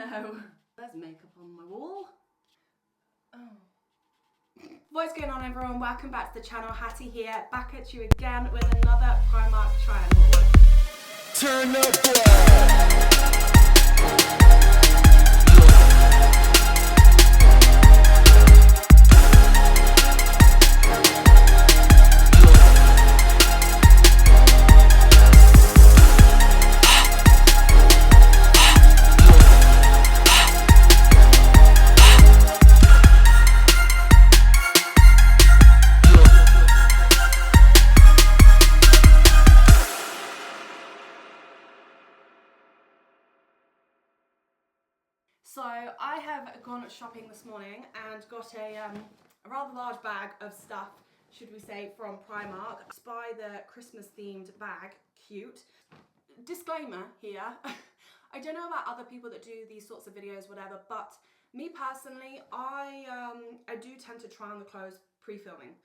no. There's makeup on my wall. Oh. What's going on, everyone? Welcome back to the channel. Hattie here, back at you again with another Primark triangle. Turn up. So I have gone shopping this morning and got a rather large bag of stuff, should we say, from Primark. Spy the Christmas themed bag, cute. Disclaimer here, I don't know about other people that do these sorts of videos, whatever, but me personally, I do tend to try on the clothes pre-filming.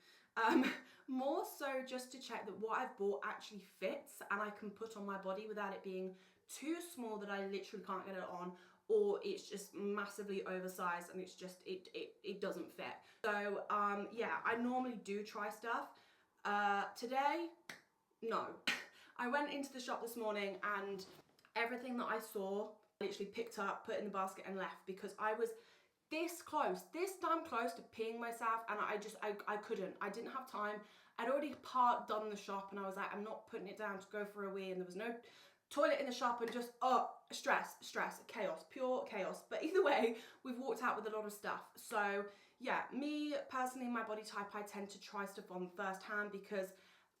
More so just to check that what I've bought actually fits and I can put on my body without it being too small that I literally can't get it on, or it's just massively oversized and it's just, it doesn't fit. So yeah, I normally do try stuff. Today, no. I went into the shop this morning and everything that I saw, I literally picked up, put in the basket and left, because I was this damn close to peeing myself, and I couldn't. I didn't have time. I'd already done the shop and I was like, I'm not putting it down to go for a wee, and there was no toilet in the shop, and just stress, chaos, pure chaos. But either way, we've walked out with a lot of stuff. So yeah, me personally, my body type, I tend to try stuff on first hand, because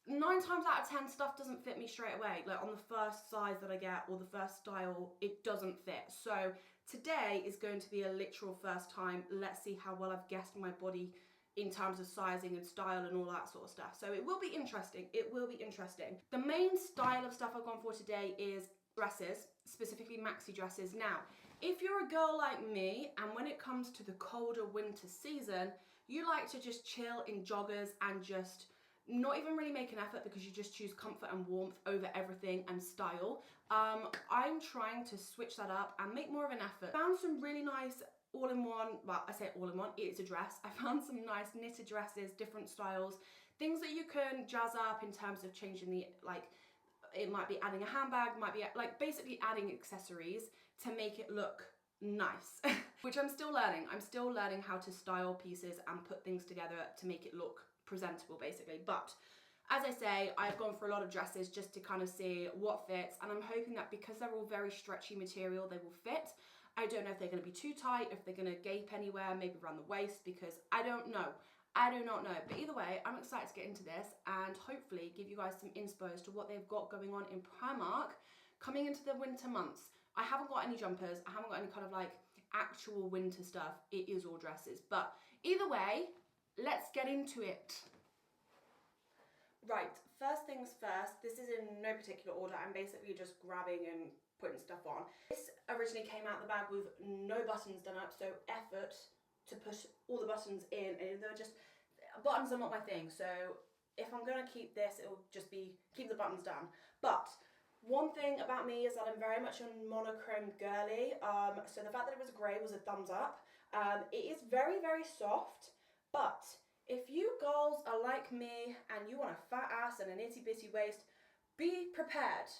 9 times out of 10 stuff doesn't fit me straight away. Like on the first size that I get or the first style, it doesn't fit. So today is going to be a literal first time. Let's see how well I've guessed my body in terms of sizing and style and all that sort of stuff. So it will be interesting. It will be interesting. The main style of stuff I've gone for today is dresses, specifically maxi dresses. Now, if you're a girl like me, and when it comes to the colder winter season, you like to just chill in joggers and just not even really make an effort, because you just choose comfort and warmth over everything and style. I'm trying to switch that up and make more of an effort. Found some really nice all-in-one, well, I say all-in-one, it's a dress. I found some nice knitted dresses, different styles, things that you can jazz up in terms of changing the, like, it might be adding a handbag, might be like basically adding accessories to make it look nice, which I'm still learning. I'm still learning how to style pieces and put things together to make it look presentable, basically. But as I say, I've gone for a lot of dresses just to kind of see what fits, and I'm hoping that because they're all very stretchy material, they will fit. I don't know if they're going to be too tight, if they're going to gape anywhere, maybe around the waist, because I don't know. I do not know. But either way, I'm excited to get into this and hopefully give you guys some inspo as to what they've got going on in Primark coming into the winter months. I haven't got any jumpers. I haven't got any kind of like actual winter stuff. It is all dresses. But either way, let's get into it. Right, first things first, this is in no particular order. I'm basically just grabbing and putting stuff on. This originally came out of the bag with no buttons done up, so effort to push all the buttons in, and they're just, buttons are not my thing, so if I'm gonna keep this, it'll just be keep the buttons down. But one thing about me is that I'm very much a monochrome girly, so the fact that it was grey was a thumbs up. It is very, very soft, but if you girls are like me and you want a fat ass and an itty bitty waist, be prepared.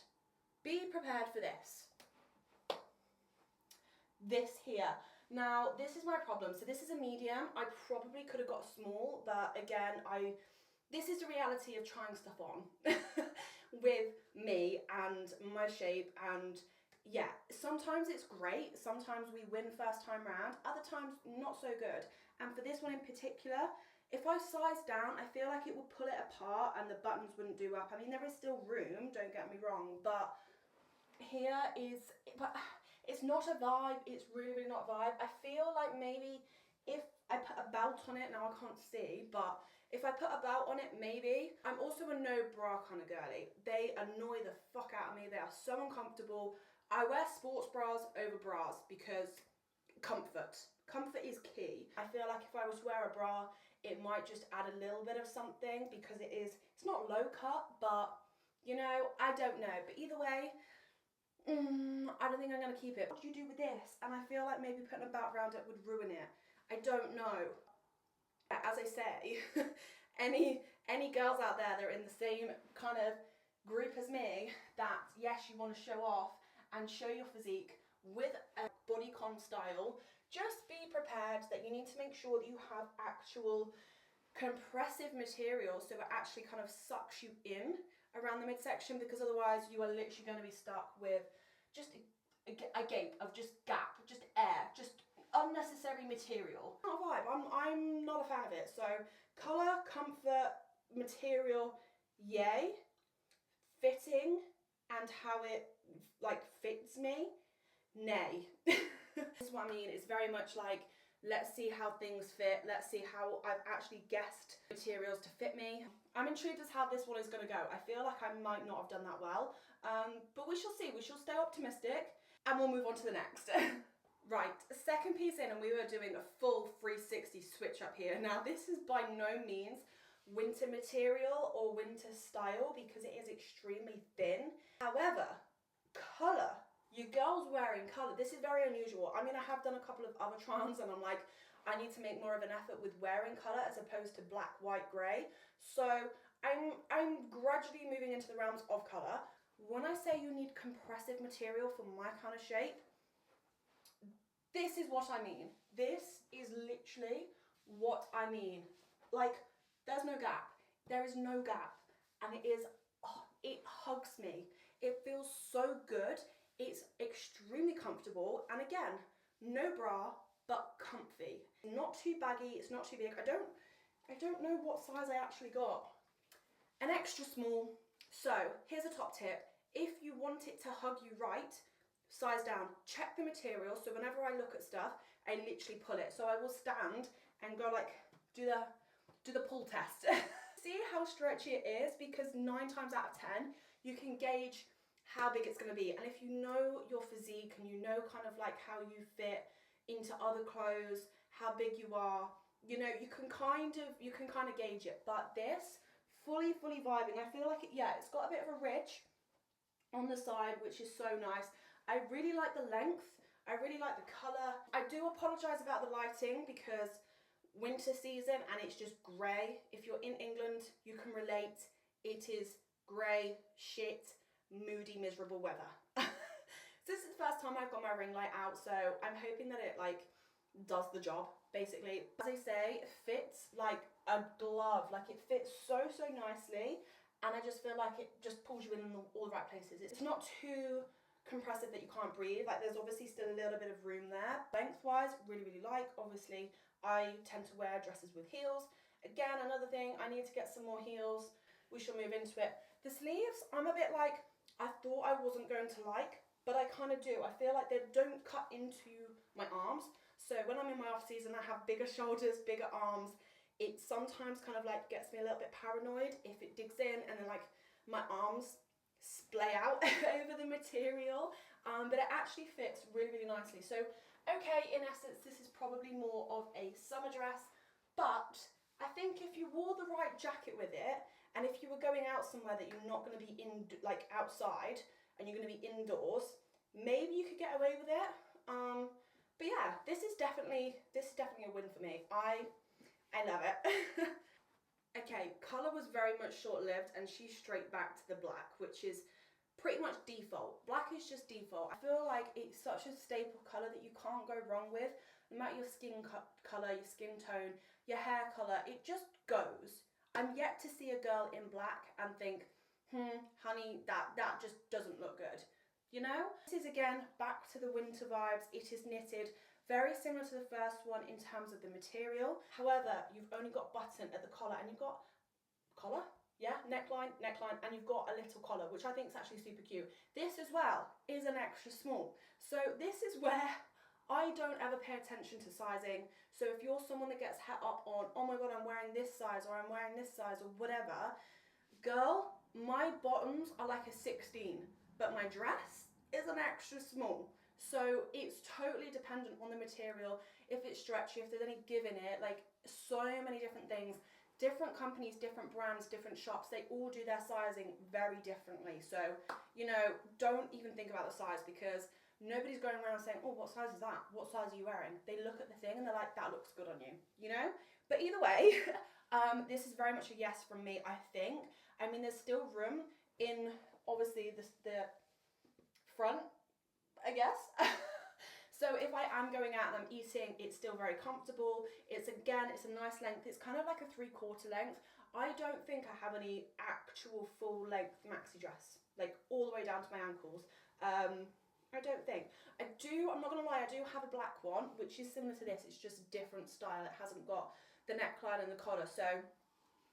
Be prepared for this. This here. Now, this is my problem. So this is a medium. I probably could have got a small, but again, this is the reality of trying stuff on with me and my shape. And yeah, sometimes it's great. Sometimes we win first time round. Other times, not so good. And for this one in particular, if I size down, I feel like it would pull it apart and the buttons wouldn't do up. I mean, there is still room, don't get me wrong, but here is, but it's not a vibe. It's really, really not a vibe. I feel like maybe if I put a belt on it, now I can't see, but if I put a belt on it, maybe. I'm also a no bra kind of girly. They annoy the fuck out of me. They are so uncomfortable. I wear sports bras over bras because comfort. Comfort is key. I feel like if I was to wear a bra, it might just add a little bit of something, because it's not low cut, but you know, I don't know. But either way, I don't think I'm going to keep it. What do you do with this? And I feel like maybe putting a belt around it would ruin it. I don't know. As I say, any girls out there that are in the same kind of group as me, that yes, you want to show off and show your physique with a bodycon style, just be prepared that you need to make sure that you have actual compressive material so it actually kind of sucks you in around the midsection, because otherwise you are literally going to be stuck with just a gape of just gap, just air, just unnecessary material. Not a vibe. I'm not a fan of it. So colour, comfort, material, yay. Fitting and how it like fits me, nay. This is what I mean. It's very much like, let's see how things fit. Let's see how I've actually guessed materials to fit me. I'm intrigued as how this one is going to go. I feel like I might not have done that well, but we shall see. We shall stay optimistic and we'll move on to the next. Right, second piece in, and we were doing a full 360 switch up here. Now this is by no means winter material or winter style because it is extremely thin. However, colour. You girls wearing colour, this is very unusual. I mean, I have done a couple of other try-ons and I'm like, I need to make more of an effort with wearing colour as opposed to black, white, grey. So I'm gradually moving into the realms of colour. When I say you need compressive material for my kind of shape, this is what I mean. This is literally what I mean. Like, there's no gap. There is no gap. And it is, oh, it hugs me. It feels so good. It's extremely comfortable. And again, no bra, but comfy. Not too baggy, it's not too big. I don't know what size I actually got. An extra small. So here's a top tip. If you want it to hug you right, size down. Check the material. So whenever I look at stuff, I literally pull it. So I will stand and go like, do the pull test. See how stretchy it is, because 9 times out of 10 you can gauge how big it's going to be. And if you know your physique and you know kind of like how you fit into other clothes, how big you are, you know, you can kind of gauge it. But this fully vibing. I feel like it's got a bit of a ridge on the side, which is so nice. I really like the length. I really like the colour. I do apologise about the lighting because winter season and it's just grey. If you're in England, you can relate. It is grey, shit, moody, miserable weather. So this is the first time I've got my ring light out, so I'm hoping that it like does the job, basically. As I say, it fits like a glove. Like, it fits so nicely, and I just feel like it just pulls you in all the right places. It's not too compressive that you can't breathe. Like, there's obviously still a little bit of room there. Lengthwise, really like. Obviously, I tend to wear dresses with heels. Again, another thing, I need to get some more heels. We shall move into it. The sleeves, I'm a bit like, I thought I wasn't going to like, but I kind of do. I feel like they don't cut into my arms. So when I'm in my off season, I have bigger shoulders, bigger arms. It sometimes kind of like gets me a little bit paranoid if it digs in and then like my arms splay out over the material. But it actually fits really nicely. So okay, in essence, this is probably more of a summer dress, but I think if you wore the right jacket with it, and if you were going out somewhere that you're not going to be in, like outside, and you're going to be indoors, maybe you could get away with it. But yeah, this is definitely a win for me. I love it. Okay, colour was very much short-lived, and she's straight back to the black, which is pretty much default. Black is just default. I feel like it's such a staple colour that you can't go wrong with. No matter your skin colour, your skin tone, your hair colour, it just goes. I'm yet to see a girl in black and think, honey, that just doesn't look good. You know? This is again back to the winter vibes. It is knitted, very similar to the first one in terms of the material. However, you've only got button at the collar, and you've got collar? Yeah, neckline, and you've got a little collar, which I think is actually super cute. This as well is an extra small. So this is where I don't ever pay attention to sizing. So if you're someone that gets hung up on, oh my god, I'm wearing this size, or I'm wearing this size, or whatever, girl, my bottoms are like a 16, but my dress is an extra small. So it's totally dependent on the material, if it's stretchy, if there's any give in it, like so many different things. different companies, different brands, different shops, they all do their sizing very differently. So, you know, don't even think about the size, because nobody's going around saying, oh, what size is that? What size are you wearing? They look at the thing and they're like, that looks good on you, you know? But either way, this is very much a yes from me, I think. I mean, there's still room in, obviously, the front, I guess. So if I am going out and I'm eating, it's still very comfortable. It's a nice length. It's kind of like a 3/4 length. I don't think I have any actual full length maxi dress, like all the way down to my ankles. I don't think. I'm not gonna lie, I do have a black one, which is similar to this. It's just a different style. It hasn't got the neckline and the collar, so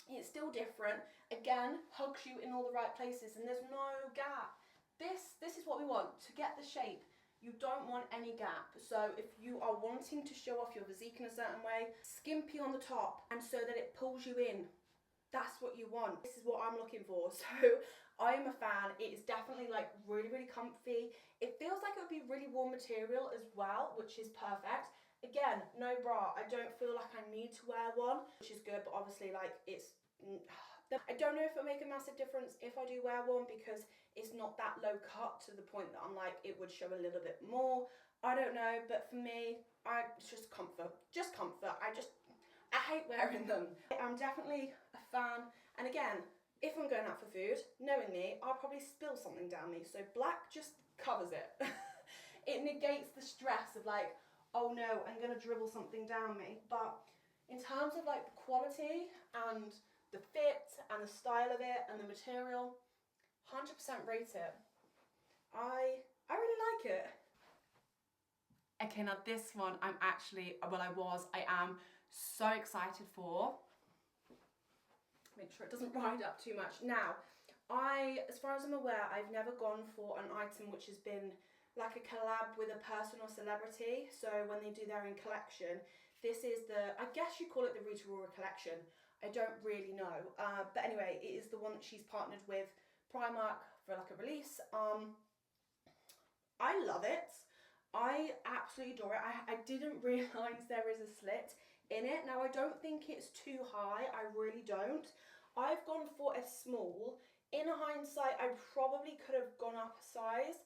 it's still different. Again, hugs you in all the right places, and there's no gap. This is what we want, to get the shape. You don't want any gap. So if you are wanting to show off your physique in a certain way, skimpy on the top, and so that it pulls you in, that's what you want. This is what I'm looking for. So I am a fan. It is definitely like really, really comfy. It feels like it would be really warm material as well, which is perfect. Again, no bra. I don't feel like I need to wear one, which is good, but obviously like I don't know if it'll make a massive difference if I do wear one, because it's not that low cut to the point that I'm like, it would show a little bit more. I don't know, but for me, it's just comfort. Just comfort. I hate wearing them. I'm definitely a fan. And again, if I'm going out for food, knowing me, I'll probably spill something down me. So black just covers it. It negates the stress of like, oh no, I'm gonna dribble something down me. But in terms of like the quality and the fit and the style of it and the material, 100% rate it. I really like it. Okay, now this one I am so excited for. Make sure it doesn't ride up too much. Now, as far as I'm aware, I've never gone for an item which has been like a collab with a person or celebrity. So when they do their own collection, this is I guess you call it the Rita Ora collection. I don't really know. But anyway, it is the one that she's partnered with Primark for like a release. I love it. I absolutely adore it. I didn't realise there is a slit in it. Now, I don't think it's too high. I really don't. I've gone for a small. In hindsight, I probably could have gone up a size,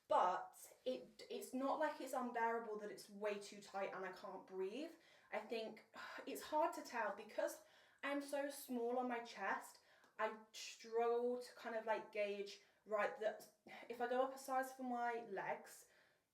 but it's not like it's unbearable that it's way too tight and I can't breathe. I think it's hard to tell because I'm so small on my chest. I struggle to kind of like gauge, right, that if I go up a size for my legs,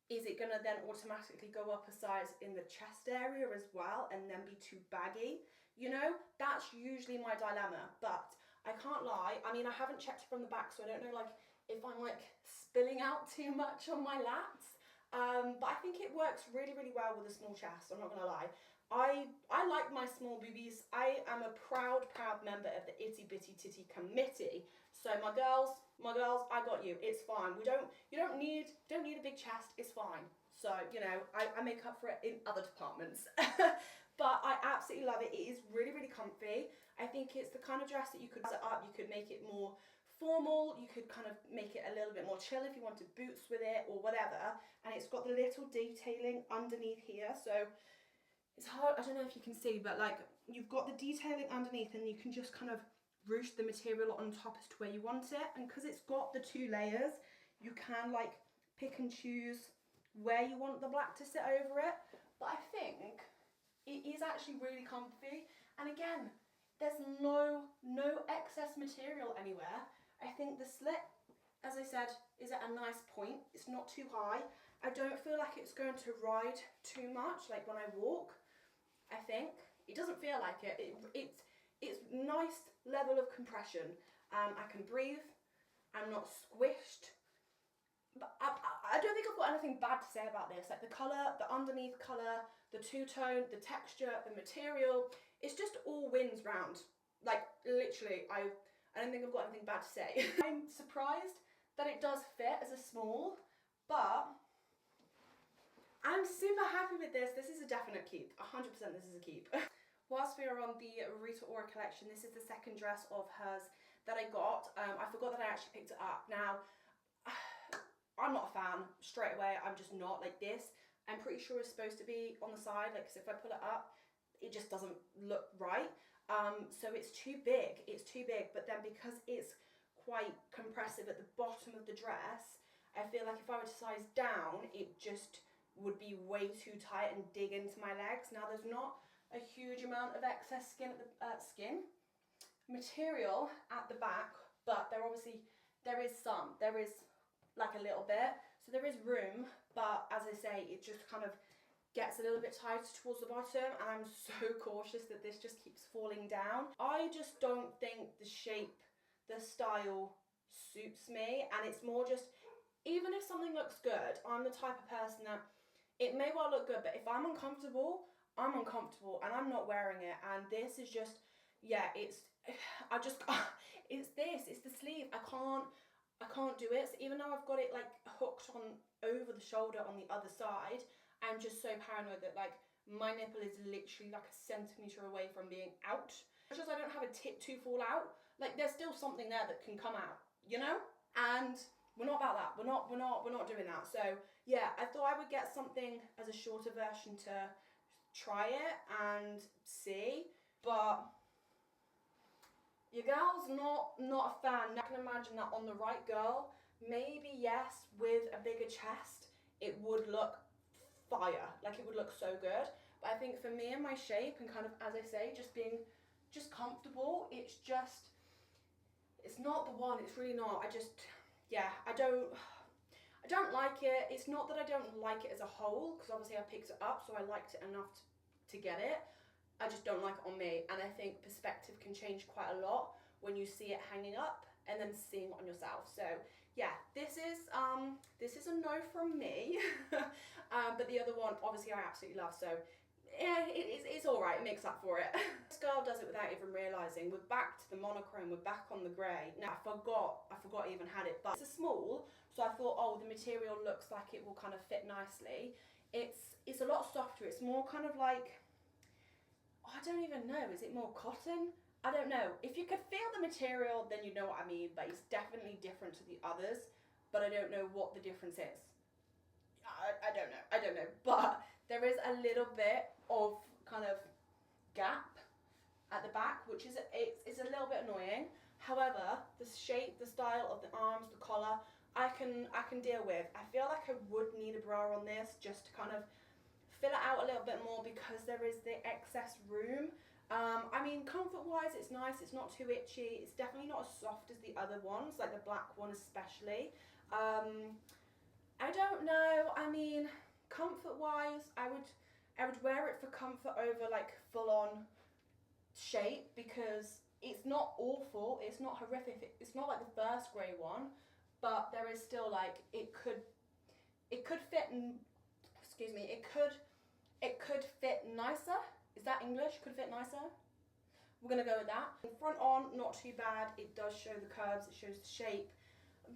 is it gonna then automatically go up a size in the chest area as well and then be too baggy? You know, that's usually my dilemma, but I can't lie. I mean, I haven't checked it from the back, so I don't know like if I'm like spilling out too much on my lats. But I think it works really, really well with a small chest, I'm not gonna lie. I like my small boobies. I am a proud member of the Itty Bitty Titty Committee. So my girls, I got you. It's fine. You don't need a big chest. It's fine. So, you know, I make up for it in other departments. But I absolutely love it. It is really, really comfy. I think it's the kind of dress that you could dress it up. You could make it more formal. You could kind of make it a little bit more chill if you wanted boots with it or whatever. And it's got the little detailing underneath here. So it's hard, I don't know if you can see, but like you've got the detailing underneath and you can just kind of ruche the material on top as to where you want it. And because it's got the 2 layers, you can like pick and choose where you want the black to sit over it. But I think it is actually really comfy. And again, there's no excess material anywhere. I think the slit, as I said, is at a nice point. It's not too high. I don't feel like it's going to ride too much, like when I walk. I think it doesn't feel like it. It's nice level of compression. I can breathe. I'm not squished. But I don't think I've got anything bad to say about this. Like the colour, the underneath colour, the two-tone, the texture, the material. It's just all wins round. Like literally, I don't think I've got anything bad to say. I'm surprised that it does fit as a small, but I'm super happy with this. This is a definite keep. 100% this is a keep. Whilst we are on the Rita Ora collection, this is the second dress of hers that I got. I forgot that I actually picked it up. Now, I'm not a fan straight away. I'm just not like this. I'm pretty sure it's supposed to be on the side, like, 'cause if I pull it up, it just doesn't look right. So it's too big, but then because it's quite compressive at the bottom of the dress, I feel like if I were to size down, it just would be way too tight and dig into my legs. Now there's not a huge amount of excess material at the back, but there is like a little bit, so there is room, but as I say, it just kind of gets a little bit tighter towards the bottom, and I'm so cautious that this just keeps falling down. I just don't think the shape, the style suits me, and it's more just, even if something looks good, I'm the type of person that it may well look good, but if I'm uncomfortable, I'm uncomfortable and I'm not wearing it. And this is just, yeah, it's the sleeve. I can't do it. So even though I've got it like hooked on over the shoulder on the other side, I'm just so paranoid that like my nipple is literally like a centimetre away from being out. It's just I don't have a tip to fall out. Like there's still something there that can come out, you know? And we're not about that. We're not doing that. So yeah, I thought I would get something as a shorter version to try it and see, but your girl's not a fan. I can imagine that on the right girl, maybe yes, with a bigger chest, it would look fire, like it would look so good. But I think for me and my shape and kind of, as I say, just being comfortable, it's not the one. It's really not. I don't like it. It's not that I don't like it as a whole, because obviously I picked it up, so I liked it enough to get it. I just don't like it on me, and I think perspective can change quite a lot when you see it hanging up and then seeing it on yourself. So yeah, this is a no from me. But the other one, obviously, I absolutely love. So yeah, it's all right. It makes up for it. This girl does it without even realizing. We're back to the monochrome. We're back on the grey. Now I forgot I even had it, but it's a small. So I thought, oh, the material looks like it will kind of fit nicely. It's a lot softer. It's more kind of like, I don't even know. Is it more cotton? I don't know. If you could feel the material, then you know what I mean. But it's definitely different to the others. But I don't know what the difference is. I don't know. But there is a little bit of kind of gap at the back, which is it's a little bit annoying. However, the shape, the style of the arms, the collar, I can deal with. I feel like I would need a bra on this just to kind of fill it out a little bit more, because there is the excess room. I mean, comfort-wise, it's nice. It's not too itchy. It's definitely not as soft as the other ones, like the black one especially. I don't know. I mean, comfort-wise, I would wear it for comfort over like full-on shape, because it's not awful. It's not horrific. It's not like the first grey one, but there is still like it could fit. Excuse me. It could fit nicer. Is that English? Could fit nicer? We're gonna go with that. Front on, not too bad. It does show the curves, it shows the shape.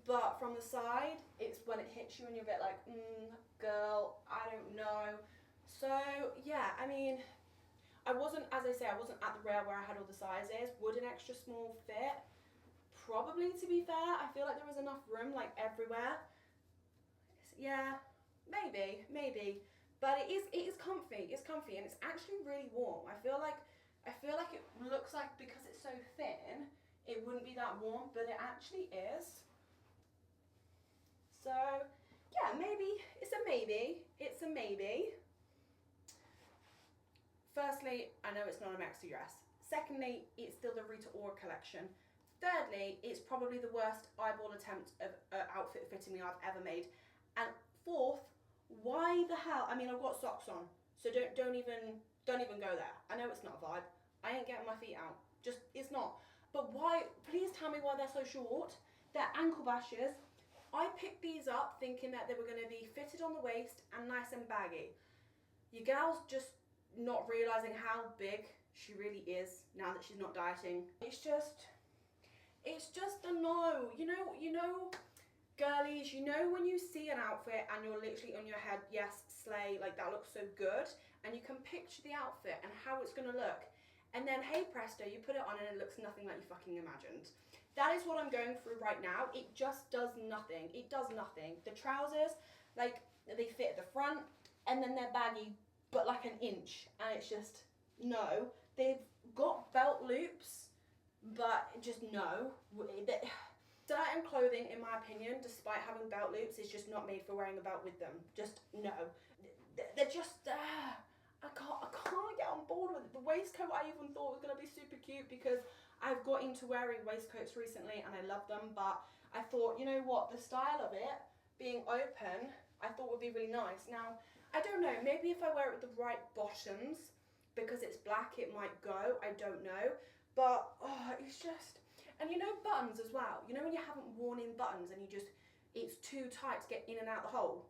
But from the side, it's when it hits you and you're a bit like, girl, I don't know. So yeah, I mean, I wasn't at the rail where I had all the sizes. Would an extra small fit? Probably, to be fair. I feel like there was enough room like everywhere. Yeah, maybe. But it is comfy. It's comfy, and it's actually really warm. I feel like it looks like, because it's so thin, it wouldn't be that warm, but it actually is. So yeah, maybe. It's a maybe. Firstly, I know it's not a maxi dress. Secondly, it's still the Rita Ora collection. Thirdly, it's probably the worst eyeball attempt of outfit fitting me I've ever made. And fourth, why the hell? I mean, I've got socks on, so don't even go there. I know it's not a vibe. I ain't getting my feet out. Just, it's not. But why? Please tell me why they're so short. They're ankle bashers. I picked these up thinking that they were going to be fitted on the waist and nice and baggy. Your gal's just not realising how big she really is now that she's not dieting. It's just a no. You know, girlies, you know when you see an outfit and you're literally on your head, yes, slay, like that looks so good, and you can picture the outfit and how it's going to look, and then hey presto, you put it on and it looks nothing like you fucking imagined. That is what I'm going through right now. It just does nothing. It does nothing. The trousers, like, they fit at the front and then they're baggy, but like an inch, and it's just, no. They've got belt loops, but just no. Certain clothing, in my opinion, despite having belt loops, is just not made for wearing a belt with them. Just no. They're just, I can't get on board with it. The waistcoat I even thought was gonna be super cute because I've got into wearing waistcoats recently and I love them, but I thought, you know what, the style of it being open, I thought would be really nice. Now, I don't know, maybe if I wear it with the right bottoms, because it's black, it might go, I don't know. But, oh, it's just, and you know buttons as well. You know when you haven't worn in buttons and it's too tight to get in and out the hole?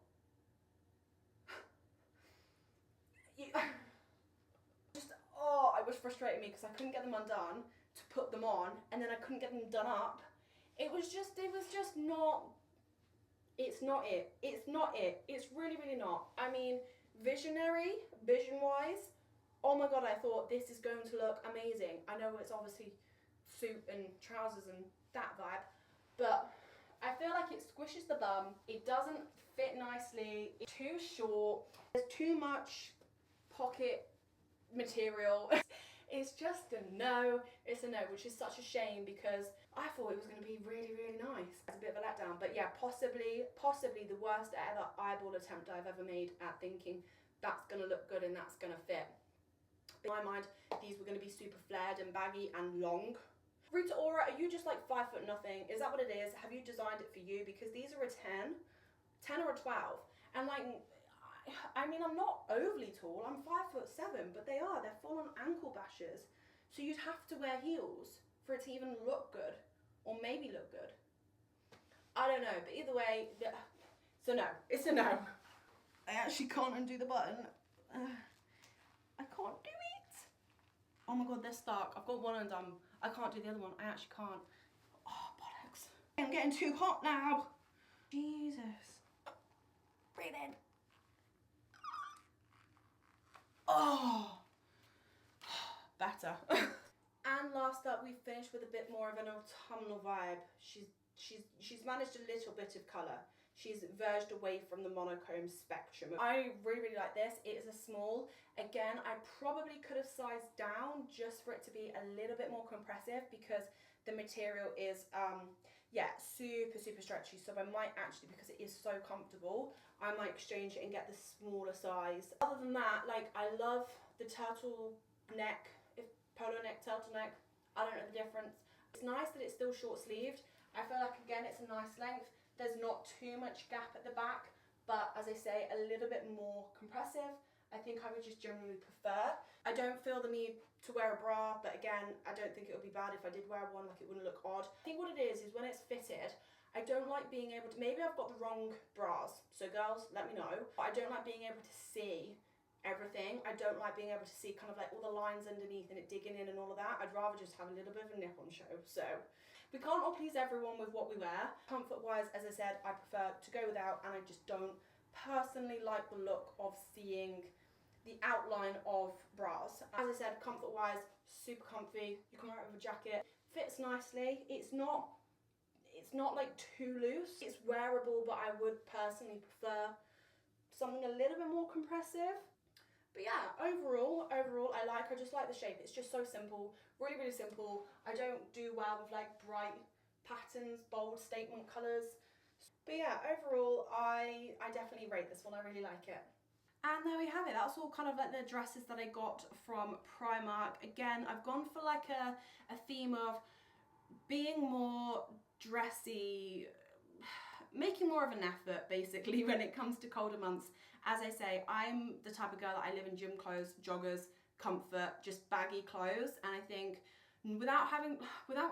It was frustrating me because I couldn't get them undone to put them on, and then I couldn't get them done up. It was just not, it's not it. It's not it. It's really, really not. I mean, vision-wise, oh my God, I thought this is going to look amazing. I know it's obviously suit and trousers and that vibe, but I feel like it squishes the bum. It doesn't fit nicely. It's too short. There's too much pocket material. It's just a no. It's a no, which is such a shame because I thought it was going to be really, really nice. It's a bit of a letdown, but yeah, possibly the worst ever eyeball attempt I've ever made at thinking that's going to look good and that's going to fit. In my mind, these were going to be super flared and baggy and long. Rita Ora, are you just like 5 foot nothing? Is that what it is? Have you designed it for you? Because these are a 10 or a 12. And like, I mean, I'm not overly tall. I'm 5'7", but they're full on ankle bashers. So you'd have to wear heels for it to even look good, or maybe look good. I don't know, but either way, so no, it's a no. I actually can't undo the button. I can't do it. Oh my God, they're stuck. I've got one undone. I can't do the other one. I actually can't. Oh, bollocks. I'm getting too hot now. Jesus. Breathe in. Oh, better. And last up, we finished with a bit more of an autumnal vibe. She's managed a little bit of colour. She's verged away from the monochrome spectrum. I really, really like this. It is a small. Again, I probably could have sized down just for it to be a little bit more compressive because the material is, yeah, super, super stretchy. So I might actually, because it is so comfortable, I might exchange it and get the smaller size. Other than that, like, I love the turtleneck, polo neck, turtleneck. I don't know the difference. It's nice that it's still short sleeved. I feel like, again, it's a nice length. There's not too much gap at the back, but as I say, a little bit more compressive. I think I would just generally prefer. I don't feel the need to wear a bra, but again, I don't think it would be bad if I did wear one, like it wouldn't look odd. I think what it is when it's fitted, I don't like being able to, maybe I've got the wrong bras, so girls, let me know. But I don't like being able to see everything. I don't like being able to see kind of like all the lines underneath and it digging in and all of that. I'd rather just have a little bit of a nip on show. So we can't all please everyone with what we wear. Comfort wise, as I said, I prefer to go without, and I just don't personally like the look of seeing the outline of bras. As I said, comfort wise, super comfy. You can wear it with a jacket, fits nicely. It's not like too loose. It's wearable, but I would personally prefer something a little bit more compressive. But yeah, overall, I just like the shape. It's just so simple, really, really simple. I don't do well with like bright patterns, bold statement colours. But yeah, overall, I definitely rate this one. I really like it. And there we have it. That's all kind of like the dresses that I got from Primark. Again, I've gone for like a theme of being more dressy, making more of an effort basically when it comes to colder months. As I say, I'm the type of girl that I live in gym clothes, joggers, comfort, just baggy clothes, and I think without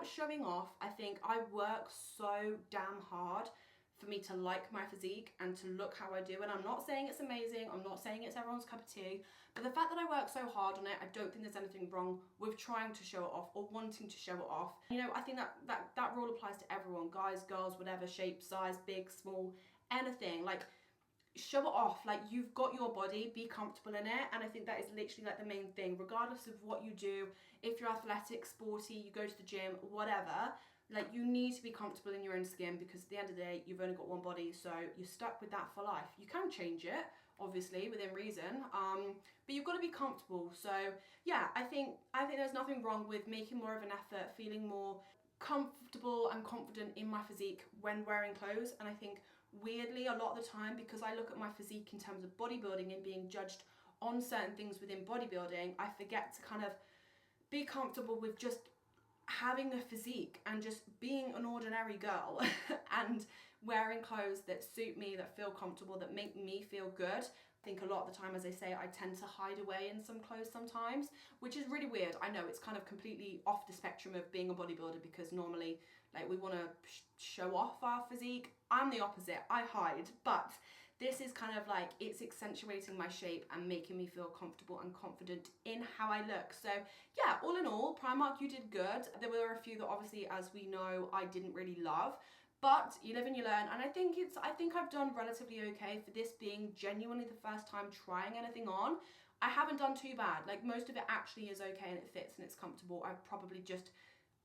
showing off, I think I work so damn hard for me to like my physique and to look how I do. And I'm not saying it's amazing, I'm not saying it's everyone's cup of tea, but the fact that I work so hard on it, I don't think there's anything wrong with trying to show it off or wanting to show it off. You know, I think that rule applies to everyone, guys, girls, whatever, shape, size, big, small, anything. Like, show it off. Like, you've got your body, be comfortable in it, and I think that is literally like the main thing, regardless of what you do. If you're athletic, sporty, you go to the gym, whatever, Like, you need to be comfortable in your own skin, because at the end of the day, you've only got one body, so you're stuck with that for life. You can change it, obviously, within reason, but you've got to be comfortable. So yeah, I think there's nothing wrong with making more of an effort, feeling more comfortable and confident in my physique when wearing clothes. And I think, weirdly, a lot of the time, because I look at my physique in terms of bodybuilding and being judged on certain things within bodybuilding, I forget to kind of be comfortable with just having a physique and just being an ordinary girl and wearing clothes that suit me, that feel comfortable, that make me feel good. I think a lot of the time, as I say, I tend to hide away in some clothes sometimes, which is really weird. I know it's kind of completely off the spectrum of being a bodybuilder, because normally, like, we want to show off our physique. I'm the opposite. I hide, but this is kind of like, it's accentuating my shape and making me feel comfortable and confident in how I look. So yeah, all in all, Primark, you did good. There were a few that obviously, as we know, I didn't really love, but you live and you learn. And I think I've done relatively okay for this being genuinely the first time trying anything on. I haven't done too bad. Like, most of it actually is okay and it fits and it's comfortable. I've probably just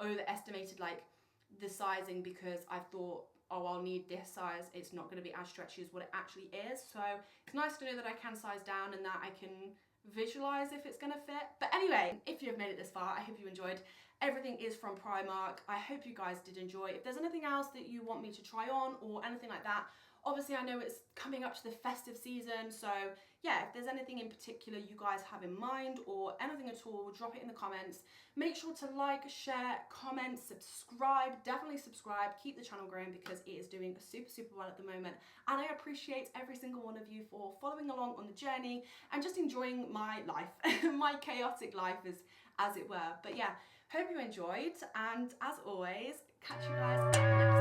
overestimated like the sizing, because I thought, oh, I'll need this size, it's not going to be as stretchy as what it actually is. So it's nice to know that I can size down and that I can visualize if it's going to fit. But anyway, if you have made it this far, I hope you enjoyed. Everything is from Primark. I hope you guys did enjoy. If there's anything else that you want me to try on or anything like that, obviously I know it's coming up to the festive season, so yeah, if there's anything in particular you guys have in mind or anything at all, drop it in the comments. Make sure to like, share, comment, subscribe. Definitely subscribe. Keep the channel growing, because it is doing super well at the moment. And I appreciate every single one of you for following along on the journey and just enjoying my life, my chaotic life as it were. But yeah, hope you enjoyed, and as always, catch you guys at the next